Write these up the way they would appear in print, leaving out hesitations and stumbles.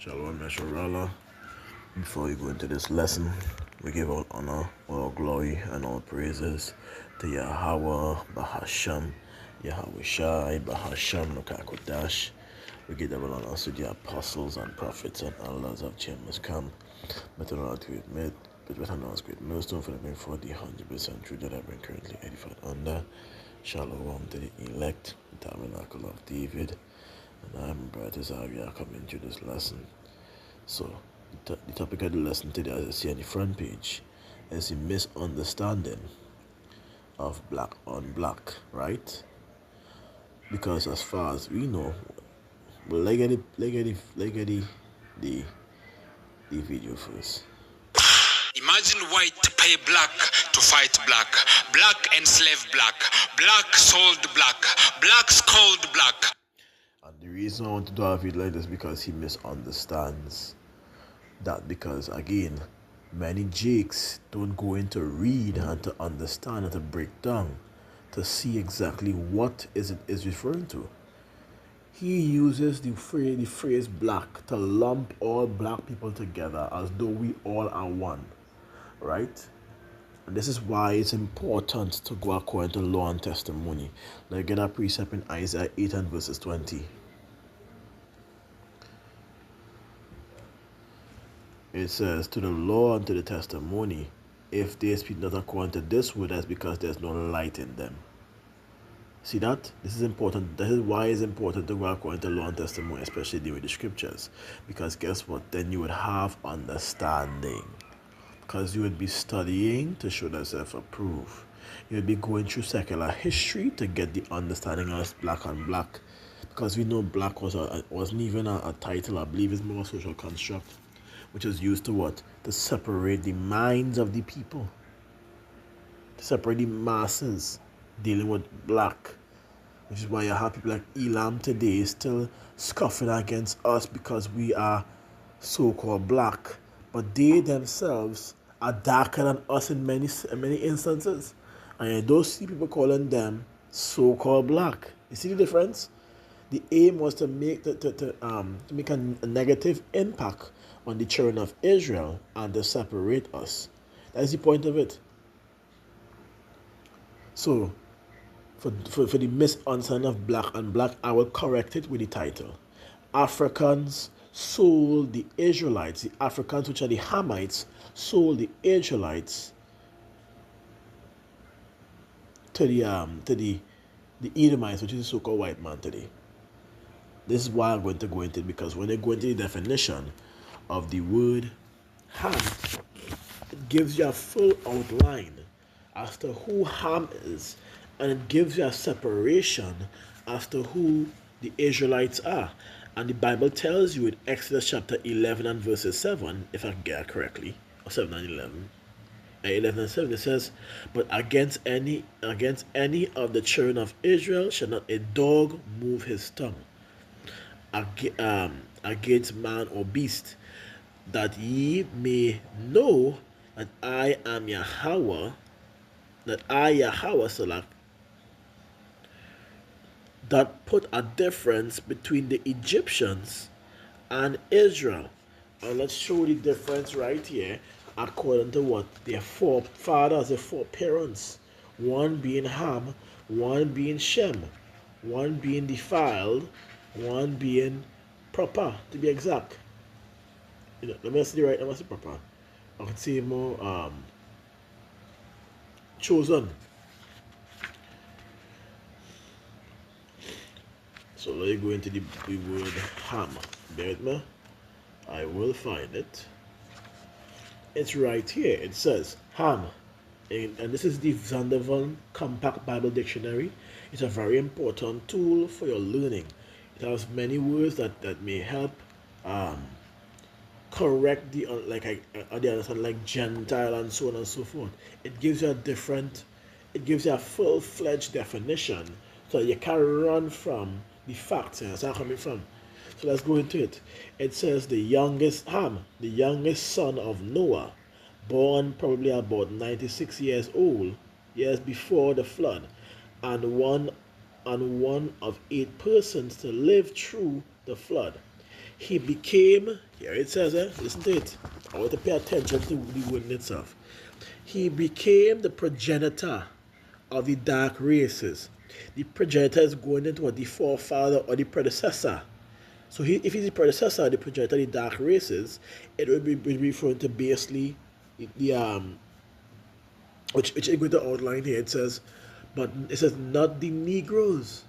Shalom, Mesharala. Before we go into this lesson, we give all honor, all glory, and all praises to Yahweh, Bahasham, Yahweh Shai, Bahasham, Nokakodash. We give all honor to the apostles and prophets and elders of Chambers Camp. But in order to admit, but with an great millstone for the being for the 100% truth that I've been currently edified under. Shalom to the elect, the tabernacle of David. And I'm Brother Xavier coming to this lesson. So, the topic of the lesson today, as I see on the front page, is the misunderstanding of black on black, right? Because as far as we know, well, let's get the video first. Imagine white pay black to fight black. Black enslaved black. Black sold black. Black scolded black. And the reason I want to do a video like this is because he misunderstands that. Because again, many Jakes don't go in to read and to understand and to break down to see exactly what it is referring to. He uses the phrase black to lump all black people together as though we all are one, right? And this is why it's important to go according to law and testimony. Let's get a precept in Isaiah 8 and verses 20. It says, to the law and to the testimony, if they speak not according to this word, that's because there's no light in them. See that? This is important. This is why it's important to go according to law and testimony, especially dealing with the scriptures. Because guess what? Then you would have understanding. Because you would be studying to show thyself approved. You would be going through secular history to get the understanding of black on black. Because we know black wasn't even a title. I believe it's more a social construct, which is used to what? To separate the minds of the people. To separate the masses dealing with black. Which is why you have people like Elam today still scoffing against us because we are so-called black. But they themselves are darker than us in many instances. And you don't see people calling them so-called black. You see the difference? The aim was to make make a negative impact on the children of Israel and to separate us. That's the point of it. So, for the misunderstanding of black and black, I will correct it with the title. Africans sold the Israelites, the Africans, which are the Hamites, sold the Israelites to the Edomites, which is the so-called white man today. This is why I'm going to go into it, because when they go into the definition of the word Ham, it gives you a full outline as to who Ham is, and it gives you a separation as to who the Israelites are. And the Bible tells you in Exodus chapter 11 and verses 7, if I can get it correctly, or 7 and 11. 11 and 7, it says, but against any of the children of Israel shall not a dog move his tongue against man or beast, that ye may know that I am Yahweh, Salak, that put a difference between the Egyptians and Israel. And let's show the difference right here according to what? Their four fathers, their four parents. One being Ham, one being Shem, one being defiled, one being proper, to be exact. Let me see right, let me see proper. I can see more chosen. So let me go into the word Ham. Bear with me. I will find it. It's right here. It says Ham. And this is the Zondervan Compact Bible Dictionary. It's a very important tool for your learning. It has many words that may help correct the understand, like Gentile and so on and so forth. It gives you a full-fledged definition so that you can run from the facts. That's where I'm coming from. So let's go into it. It says the youngest Ham, the youngest son of Noah, born probably about 96 years before the flood, and one of 8 persons to live through the flood. He became, here it says, listen to it. I want to pay attention to the word in itself. He became the progenitor of the dark races. The progenitor is going into what, the forefather or the predecessor. So if he's the predecessor, the progenitor of the dark races, it would be referring to basically which is going to outline here. It says, but it says not the Negroes,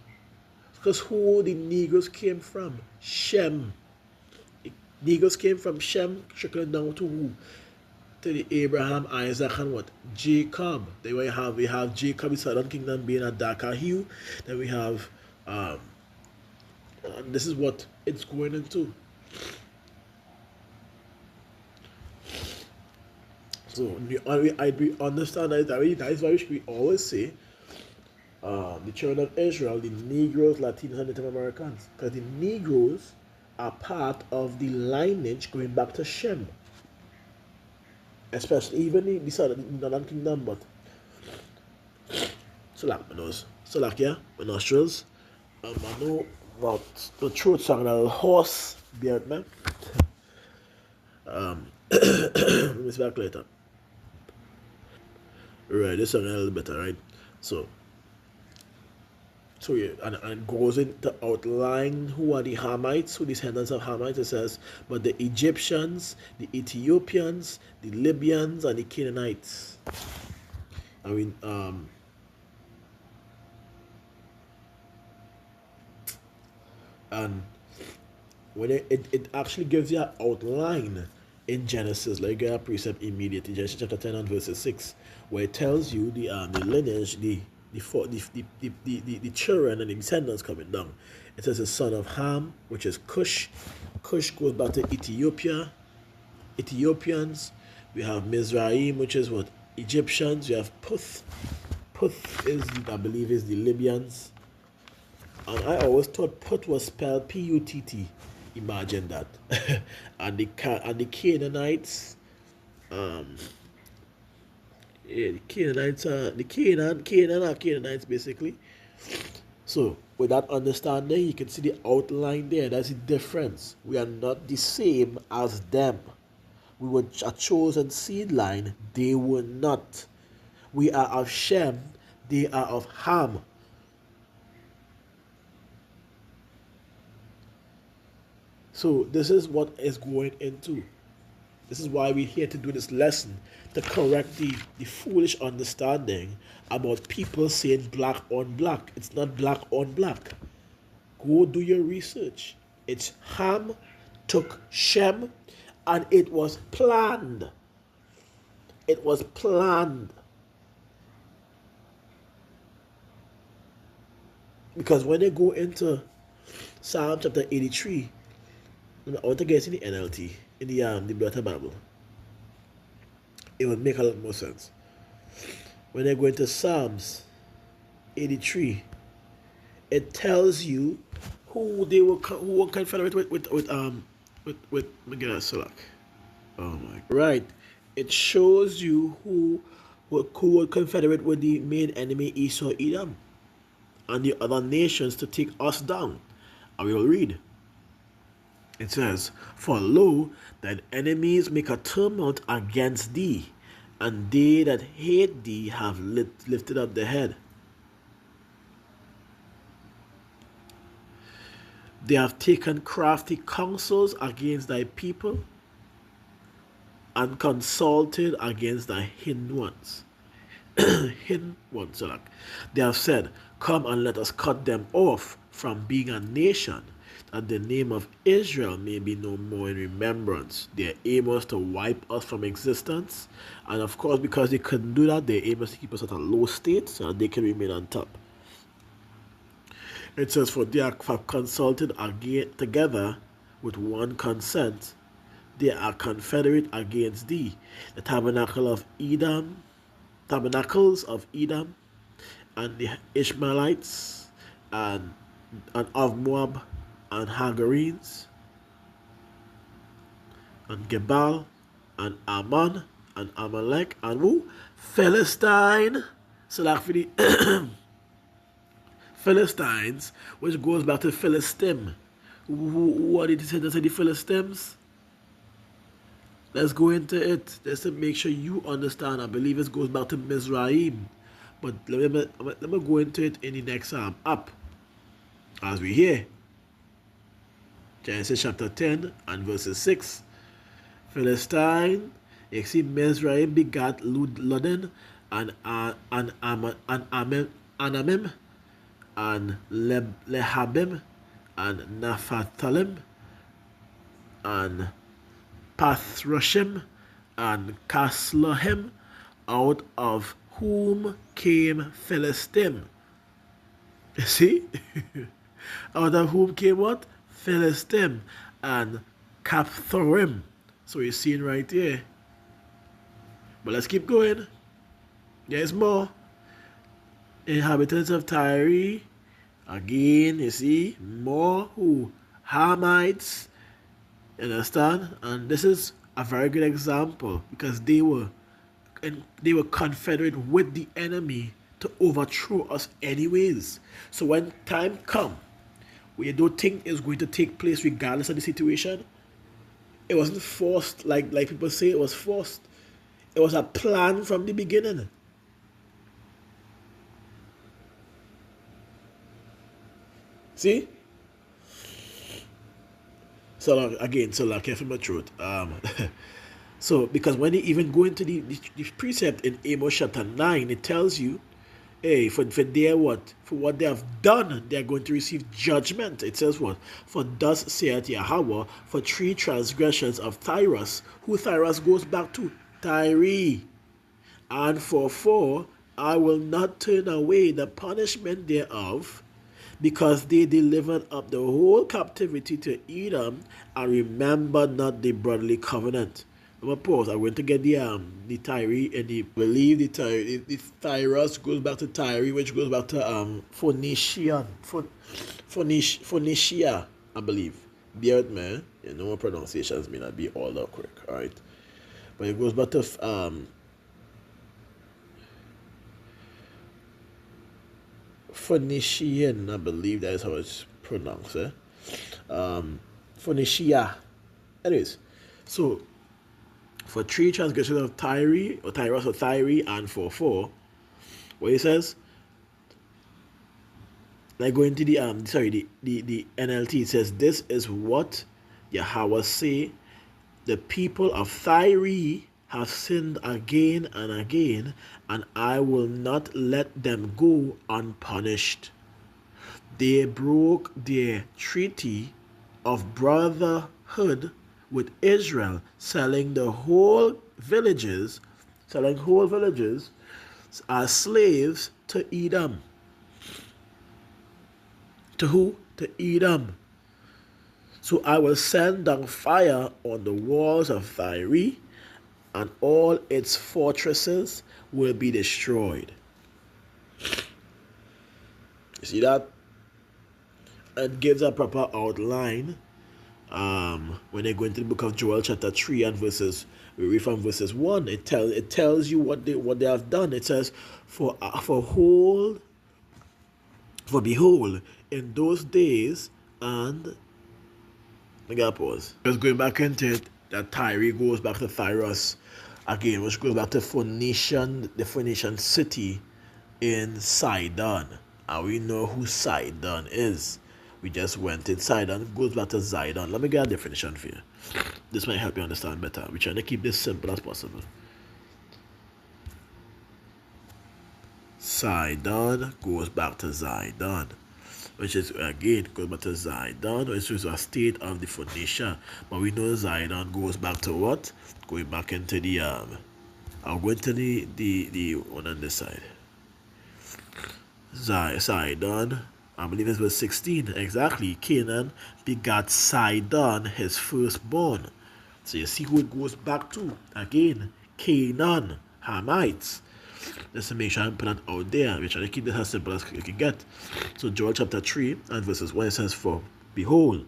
because who the Negroes came from? Shem. Negroes came from Shem, trickling down to who? To the Abraham, Isaac, and what? Jacob. Then we have Jacob, the southern kingdom, being a darker hue. Then we have this is what it's going into. So we understand that is why we always say the children of Israel, the Negroes, Latinos, and Native Americans, because the Negroes are part of the lineage going back to Shem, especially even in the northern kingdom. But so like my nose, so like yeah, my nostrils. I know about the truth song, a horse beard man. Let me see back later. Right, this song a little better, right? So yeah, and it goes into outline who are the Hamites, who descendants of Hamites. It says, but the Egyptians, the Ethiopians, the Libyans, and the Canaanites. I mean, and when it actually gives you an outline in Genesis, like a precept immediately, Genesis chapter 10 and verses 6, where it tells you the lineage, the children and the descendants coming down. It says the son of Ham, which is Cush. Cush goes back to Ethiopia. Ethiopians. We have Mizraim, which is what? Egyptians. We have Puth. Puth is, I believe, is the Libyans. And I always thought Puth was spelled P-U-T-T. Imagine that. and the Canaanites, the Canaanites are the Canaanites basically. So with that understanding, you can see the outline there. That's the difference. We are not the same as them. We were a chosen seed line. They were not. We are of Shem. They are of Ham. So this is what is going into. This is why we're here to do this lesson, to correct the foolish understanding about people saying black on black. It's not black on black. Go do your research. It's Ham took Shem, and it was planned. It was planned. Because when they go into Psalm chapter 83, I want to get in the NLT, in the Better Bible. It would make a lot more sense. When they go into Psalms 83, it tells you who were confederate with Megillah Salak. Oh my. Right. It shows you who were confederate with the main enemy Esau, Edom, and the other nations to take us down. I will read. It says, for lo, thine enemies make a tumult against thee, and they that hate thee have lifted up their head. They have taken crafty counsels against thy people, and consulted against thy hidden ones. Hidden ones, so like, they have said, come and let us cut them off from being a nation, that the name of Israel may be no more in remembrance. Their aim was to wipe us from existence, and of course, because they couldn't do that, their aim was to keep us at a low state so that they can remain on top. It says, for they are consulted again together with one consent. They are confederate against thee. The tabernacles of Edom, and the Ishmaelites, and of Moab, and Hagarenes, and Gebal, and Ammon, and Amalek, and who? Philistine. So like for the Philistines, which goes back to Philistim, Who are the descendants of the Philistines? Let's go into it. Just to make sure you understand. I believe it goes back to Mizraim. But let me go into it in the next up. As we hear. Genesis chapter 10 and verses 6. Philistine, you see Mizraim begat Ludden and Anamim and Lehabim and Naphthalim and Pathrushim and Casluhim, out of whom came Philistine. You see? Out of whom came what? Philistine and Capthorim. So you're seeing right here. But let's keep going. There's more. Inhabitants of Tyre. Again, you see, more who? Hamites. You understand? And this is a very good example because they were confederate with the enemy to overthrow us anyways. So when time comes, where you don't think it's going to take place regardless of the situation, it wasn't forced like people say it was forced. It was a plan from the beginning. See? So again, so like careful my throat. So because when they even go into the precept in Amos chapter 9, it tells you, hey, for what they have done, they are going to receive judgment. It says what? For thus saith Yahweh, for 3 transgressions of Tyre, who Tyre goes back to? Tyre. And for 4, I will not turn away the punishment thereof, because they delivered up the whole captivity to Edom, and remember not the brotherly covenant. I'm gonna pause. I'm going to get the Tyre, and the Tyre goes back to Tyre, which goes back to Phoenicia, I believe. Bear with me, you know, my pronunciations may not be all that quick, all right? But it goes back to Phoenician, I believe that is how it's pronounced. Phoenicia. Anyways, so for 3 transgressions of Tyre, or Tyrus or Tyre, and for 4, what he says, like going to the NLT, it says, this is what Yahweh say, the people of Tyre have sinned again and again, and I will not let them go unpunished. They broke their treaty of brotherhood with Israel, selling whole villages as slaves to Edom. To who? To Edom. So I will send down fire on the walls of Tyre, and all its fortresses will be destroyed. You see that? It gives a proper outline. When they go into the book of Joel chapter 3 and we read from verses 1, it tells you what they have done. It says, for behold, in those days, and I gotta pause. Just going back into it, that Tyre goes back to Tyrus again, which goes back to the Phoenician city in Sidon. And we know who Sidon is. We just went in Sidon. It goes back to Zidon. Let me get a definition for you. This might help you understand better. We're trying to keep this simple as possible. Sidon goes back to Zidon, which is again goes back to Zidon, which is a state of the Phoenicia. But we know Zidon goes back to what? Going back into the I'll go into the one on this side. Sidon, I believe it's verse 16. Exactly. Canaan begat Sidon, his firstborn. So you see who it goes back to. Again, Canaan, Hamites. Just to make sure I put that out there. We're trying to keep this as simple as you can get. So Joel chapter 3 and verses 1, it says, for behold,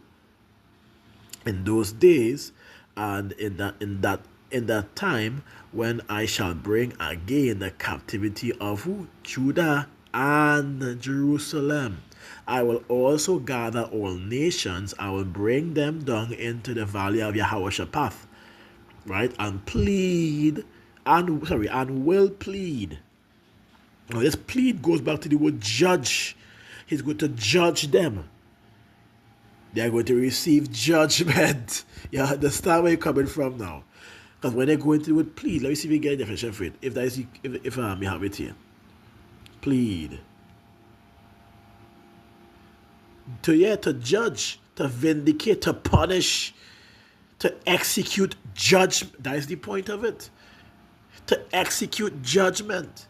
in those days and in that time, when I shall bring again the captivity of who? Judah and Jerusalem. I will also gather all nations. I will bring them down into the valley of Yehoshaphat, right? And will plead. Now this plead goes back to the word judge. He's going to judge them. They are going to receive judgment. You understand where you're coming from now? Because when they go into the word plead, let me see if we get a definition for it. If you have it here. Plead. To judge, to vindicate, to punish, to execute judgment. That is the point of it. To execute judgment.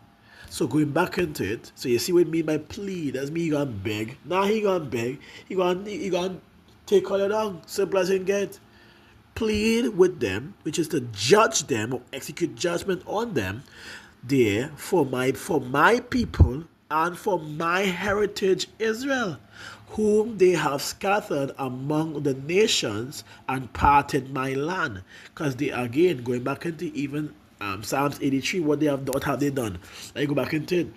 So going back into it, so you see what I mean by plead. That's me gonna beg. Nah, he gonna beg. He gonna take all you down. Simple as you can get. Plead with them, which is to judge them or execute judgment on them, there for my people and for my heritage Israel, whom they have scattered among the nations and parted my land. Because they, again, going back into even Psalms 83, what have they done? Let me go back into it.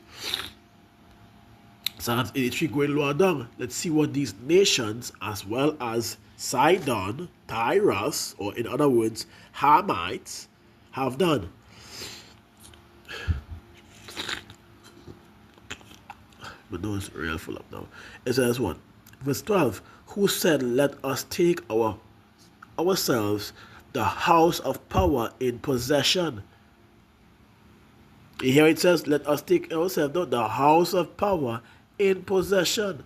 Psalms 83 going lower down. Let's see what these nations, as well as Sidon, Tyre, or in other words, Hamites, have done. But no, it's real full up now. It says what? Verse 12. Who said, let us take ourselves the house of power in possession. Here it says, let us take ourselves the house of power in possession.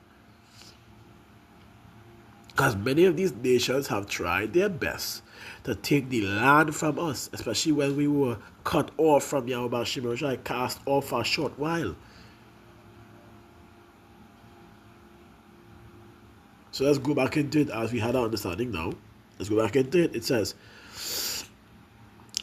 Because many of these nations have tried their best to take the land from us, especially when we were cut off from Yahweh Shemashai, cast off for a short while. So let's go back into it as we had our understanding now. Let's go back into it. It says,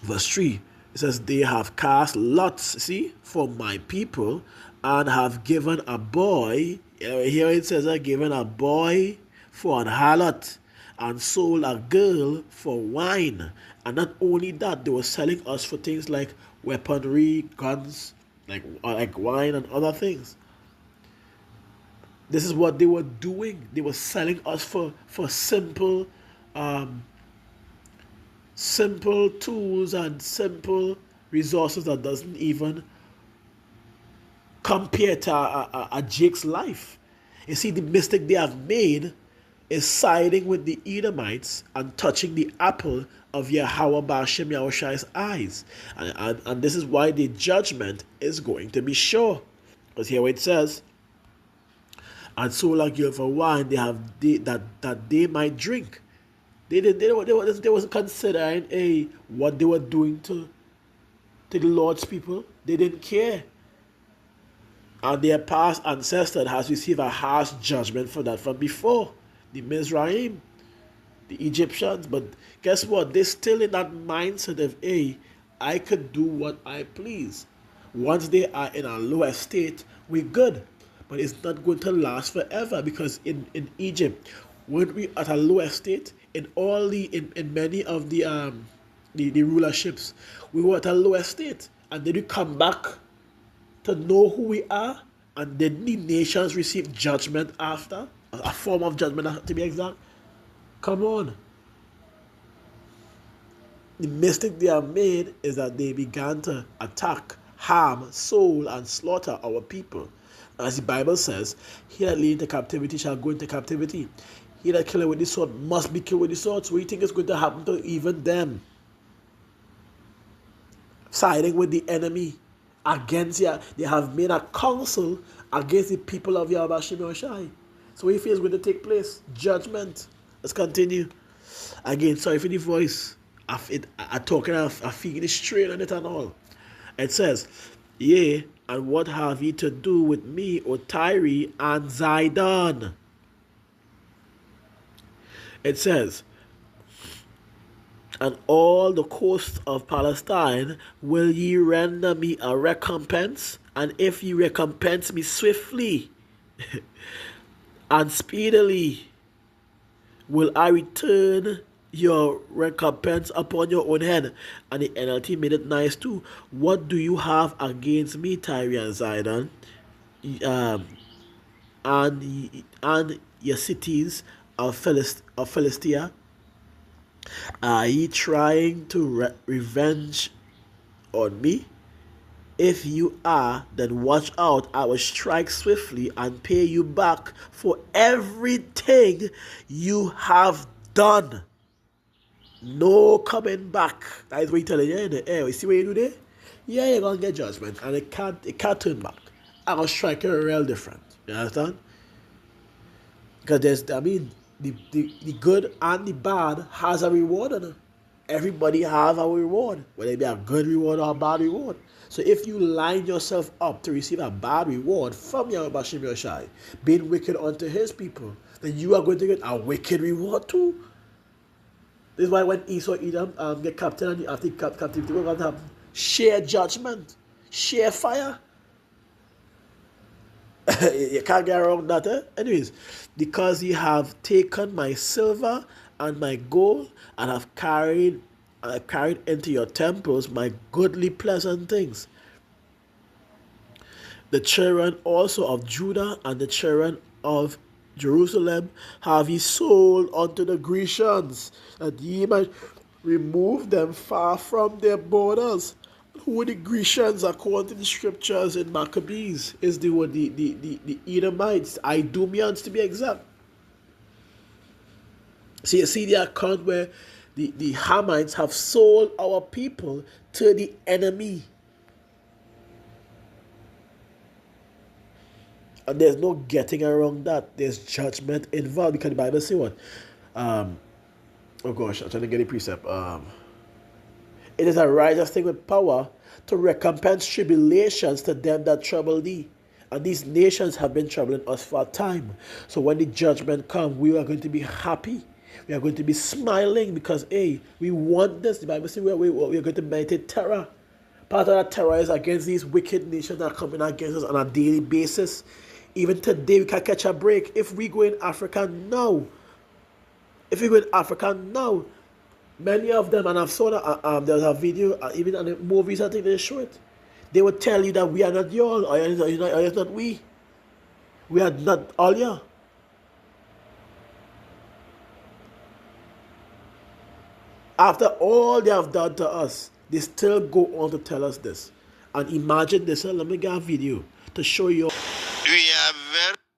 verse 3, it says, they have cast lots, see, for my people, and have given a boy, here it says, given a boy for an harlot, and sold a girl for wine. And not only that, they were selling us for things like weaponry, guns, like wine and other things. This is what they were doing. They were selling us for simple tools and simple resources that doesn't even compare to a Jake's life. You see, the mistake they have made is siding with the Edomites and touching the apple of Yahweh Ba'ashem Yahushai's eyes. And this is why the judgment is going to be sure. Because here it says, and sold a girl for wine that they might drink. They wasn't considering what they were doing to the Lord's people. They didn't care. And their past ancestor has received a harsh judgment for that from before. The Mizraim, the Egyptians. But guess what? They're still in that mindset of, I could do what I please. Once they are in a low estate, we're good. But it's not going to last forever, because in Egypt, weren't we at a low estate? In many of the rulerships, we were at a low estate. And then we come back to know who we are, and then the nations receive judgment after, a form of judgment to be exact. Come on. The mistake they have made is that they began to attack, harm, soul, and slaughter our people. As the Bible says, he that lead into captivity shall go into captivity. He that killeth with the sword must be killed with the sword. So what do you think is going to happen to even them? Siding with the enemy against you. They have made a counsel against the people of Yahweh Shemashai. So what do you feel is going to take place? Judgment. Let's continue. Again, sorry for the voice. I'm talking, I'm feeling straight on it and all. It says, yea, and what have ye to do with me, O Tyre and Zidon? It says, and all the coast of Palestine, will ye render me a recompense? And if ye recompense me swiftly and speedily, will I return your recompense upon your own head? And the NLT made it nice too. What do you have against me, Tyre and Zidon? and your cities of Philistia? Are ye trying to revenge on me? If you are, then watch out. I will strike swiftly and pay you back for everything you have done. No coming back. That is what he's telling you in the air. You see what you do there? Yeah, you're going to get judgment, and it can't turn back. I'm going to strike you real different. You understand? Because the good and the bad has a reward on it. Everybody has a reward, whether it be a good reward or a bad reward. So if you line yourself up to receive a bad reward from Yahweh Shem Yoshai, being wicked unto his people, then you are going to get a wicked reward too. This is why when Esau Edom get captain and after captivity, what happen? Share judgment, share fire. You can't get around that, eh? Anyways, because ye have taken my silver and my gold, and have carried into your temples my goodly pleasant things. The children also of Judah and the children of Jerusalem have ye sold unto the Grecians, that ye might remove them far from their borders. Who are the Grecians according to the scriptures in Maccabees? Is the Edomites, Idumeans to be exact. So you see the account where the Hamites have sold our people to the enemy. And there's no getting around that. There's judgment involved. Because the Bible say what? Oh gosh, I'm trying to get a precept. It is a righteous thing with power to recompense tribulations to them that trouble thee. And these nations have been troubling us for a time. So when the judgment comes, we are going to be happy. We are going to be smiling because, hey, we want this. The Bible says we are going to meditate terror. Part of that terror is against these wicked nations that are coming against us on a daily basis. Even today, we can catch a break. If we go in Africa now, many of them, and I've saw that there's a video, even in the movies, I think they show it. They will tell you that we are not y'all, or it's not we. We are not all y'all. After all they have done to us, they still go on to tell us this. And imagine this, let me get a video to show you.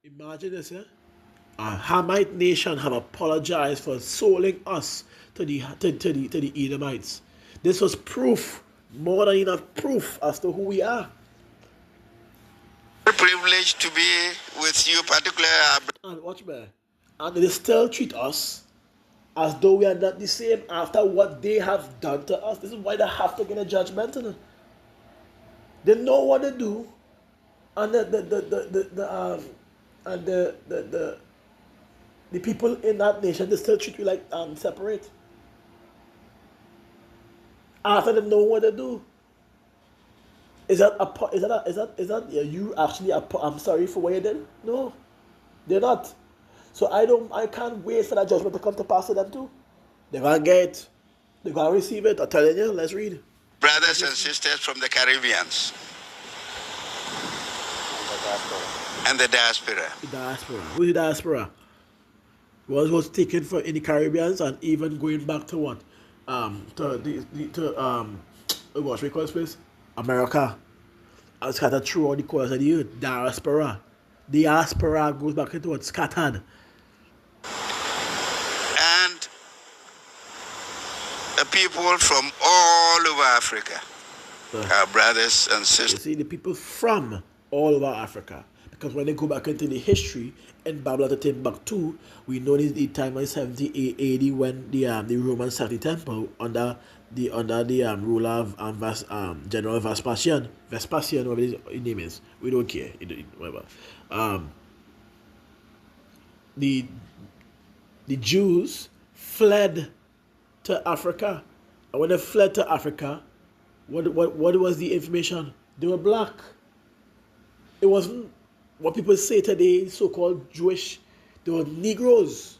Imagine this, a Hamite nation have apologized for selling us to the Edomites. This was proof, more than enough proof as to who we are. Privileged to be with you, particularly. And watch me. And they still treat us as though we are not the same after what they have done to us. This is why they have to get a judgment on it. They know what they do, and the people in that nation, they still treat you like separate. After they know what they do. Is that you actually? I'm sorry for what you did. No, they're not. So I can't wait for that judgment to come to pass to them too. They're gonna get it. They're gonna receive it. I'm telling you. Let's read. Brothers and sisters from the Caribbeans and the diaspora. The diaspora. Who's the diaspora? Was taken for in the Caribbeans and even going back to what? What we call this place? America. And scattered throughout the course of the earth. Diaspora. Diaspora goes back into what? Scattered. And the people from all over Africa. Our brothers and sisters. You see, the people from all over Africa. Because when they go back into the history in Babylon to Timbuktu, we know this the time of 70 AD when the Romans sacked the temple under the ruler of General Vespasian, whatever his name is. We don't care. Whatever. The Jews fled to Africa. And when they fled to Africa, what was the information? They were black. It wasn't what people say today, so-called Jewish. They were Negroes.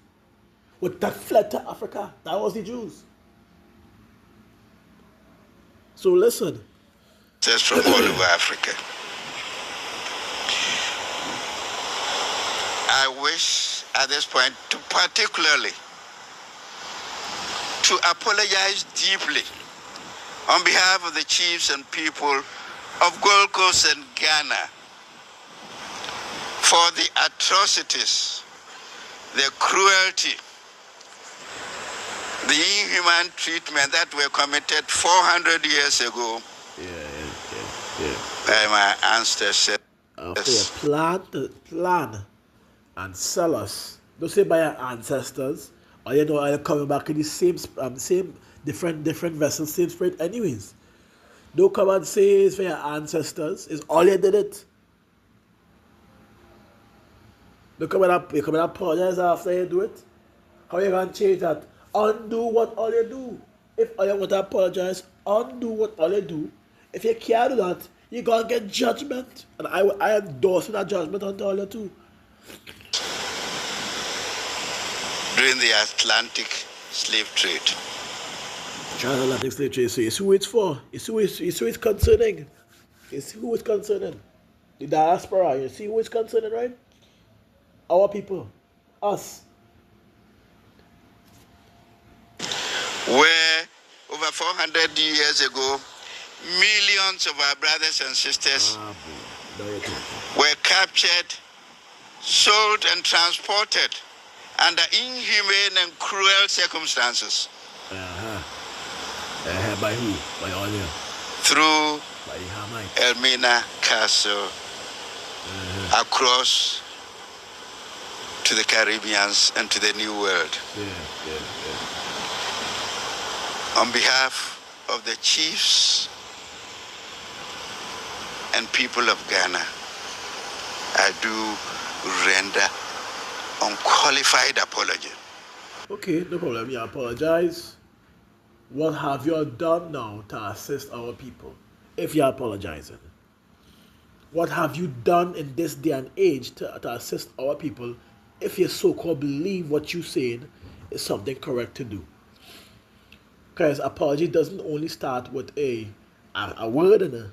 What that fled to Africa, that was the Jews. So listen. That's from all over Africa. I wish at this point to particularly to apologize deeply on behalf of the chiefs and people of Gold Coast and Ghana for the atrocities, the cruelty, the inhuman treatment that were committed 400 years ago by my ancestors. Plan and sell us. Don't say by our ancestors, or are coming back in the same different vessels, same spirit anyways. Don't come and say it's for your ancestors. It's all you did it. Don't come and apologize after you do it. How you going to change that? Undo what all you do. If all you want to apologize, undo what all you do. If you can't do that, you're going to get judgment. And I endorse that judgment unto all you too. During the Atlantic slave trade. Transatlantic slave trade. So it's who it's for. It's who it's concerning. It's who it's concerning. The diaspora. You see who it's concerning, right? Our people. Us. Where over 400 years ago, millions of our brothers and sisters were captured, sold, and transported under inhumane and cruel circumstances. By who? By all you? Through by the Edomites. Elmina Castle, across to the Caribbeans and to the New World. On behalf of the chiefs and people of Ghana, I do render unqualified apology. Okay, no problem. You apologize. What have you done now to assist our people? If you're apologizing. What have you done in this day and age to assist our people if you so-called believe what you're saying is something correct to do? Because apology doesn't only start with a word in it.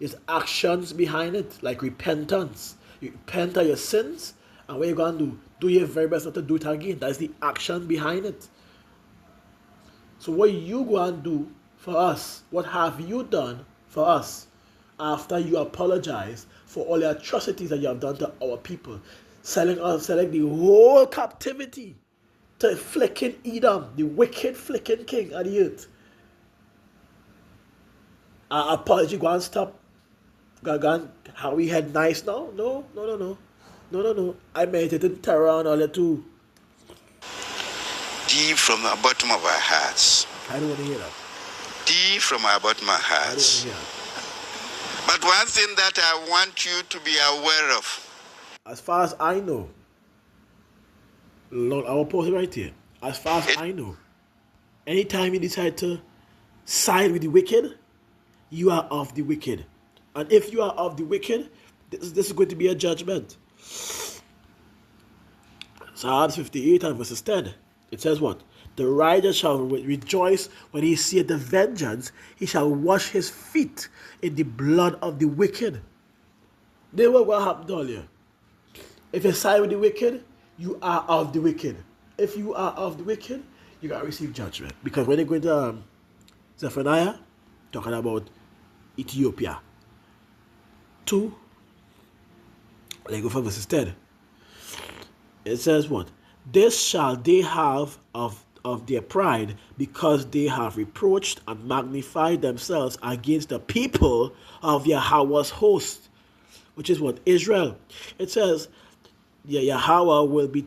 There's actions behind it, like repentance. You repent of your sins, and what you're going to do? Do your very best not to do it again. That's the action behind it. So what you going to do for us? What have you done for us after you apologize for all the atrocities that you have done to our people? Selling the whole captivity to flicking Edom, the wicked flicking king of the earth. Apology go and stop. Go how we had nice now? No. I meditated terror on all that too. Deep from the bottom of our hearts. I don't want to hear that. Deep from our bottom of our hearts. I don't want to hear that. But one thing that I want you to be aware of. As far as I know, Lord, I will pause it right here. As far as I know, anytime you decide to side with the wicked, you are of the wicked. And if you are of the wicked, this is going to be a judgment. Psalm 58 and verses 10. It says what? The righteous shall rejoice when he seeth the vengeance. He shall wash his feet in the blood of the wicked. Then what happened earlier? If you side with the wicked, you are of the wicked. If you are of the wicked, you got to receive judgment. Because when they go into Zephaniah, talking about Ethiopia, 2, they go for verses 10. It says what? This shall they have of their pride, because they have reproached and magnified themselves against the people of Yahweh's host, which is what? Israel. It says, Yahweh will be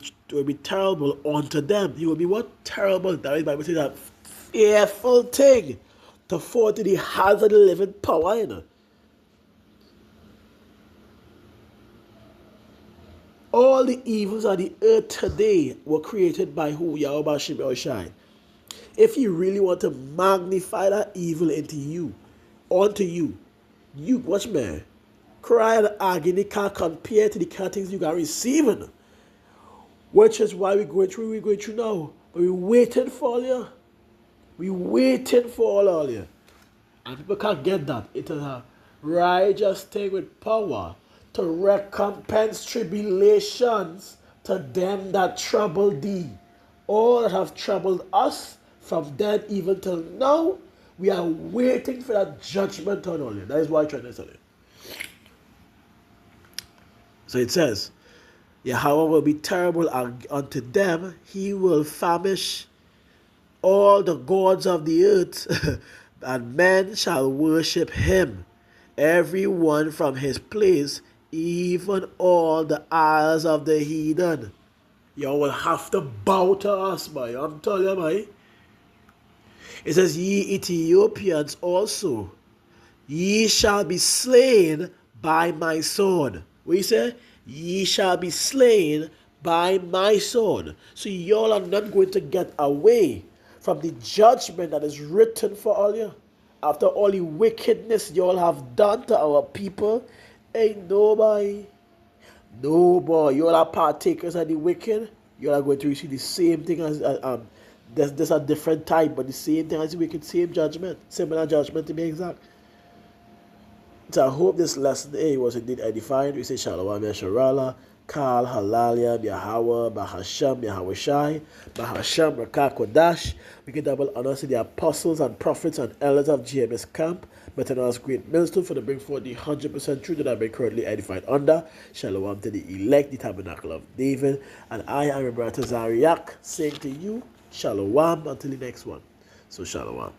terrible unto them. He will be what? Terrible. That is, the Bible says that fearful thing to fall to the hands of the living power, you know. All the evils of the earth today were created by who? Yahweh Shai. If you really want to magnify that evil into you, onto you, watch me. Cry and agony can't compare to the kind of things you got receiving. Which is why we're going through now. But we're waiting for all you. We're waiting for all you. And people can't get that. It is a righteous thing with power to recompense tribulations to them that trouble thee. All that have troubled us from then even till now, we are waiting for that judgment on all you. That is why I'm trying to tell you. So it says, Yahweh will be terrible unto them. He will famish all the gods of the earth, and men shall worship him, every one from his place, even all the isles of the heathen. You will have to bow to us, boy. I'm telling you, boy. It says, ye Ethiopians also, ye shall be slain by my sword. What you say? Ye shall be slain by my sword. So y'all are not going to get away from the judgment that is written for all you. After all the wickedness y'all have done to our people, ain't nobody. No, boy, you all are partakers of the wicked. You all are going to receive the same thing as there's a different type, but the same thing as the wicked, same judgment, similar judgment to be exact. So I hope this lesson was indeed edifying. We say Shalom, Yasharala, Kal, Halalia, Yahweh, Bahasham, Yahweh Bahasham, Rakah Kodash. We give double honor to the apostles and prophets and elders of GMS camp, but in us great millstone for to bring forth the 100% truth that I've been currently edified under. Shalom to the elect, the tabernacle of David. And I am your brother Zariak, saying to you, Shalom until the next one. So Shalom.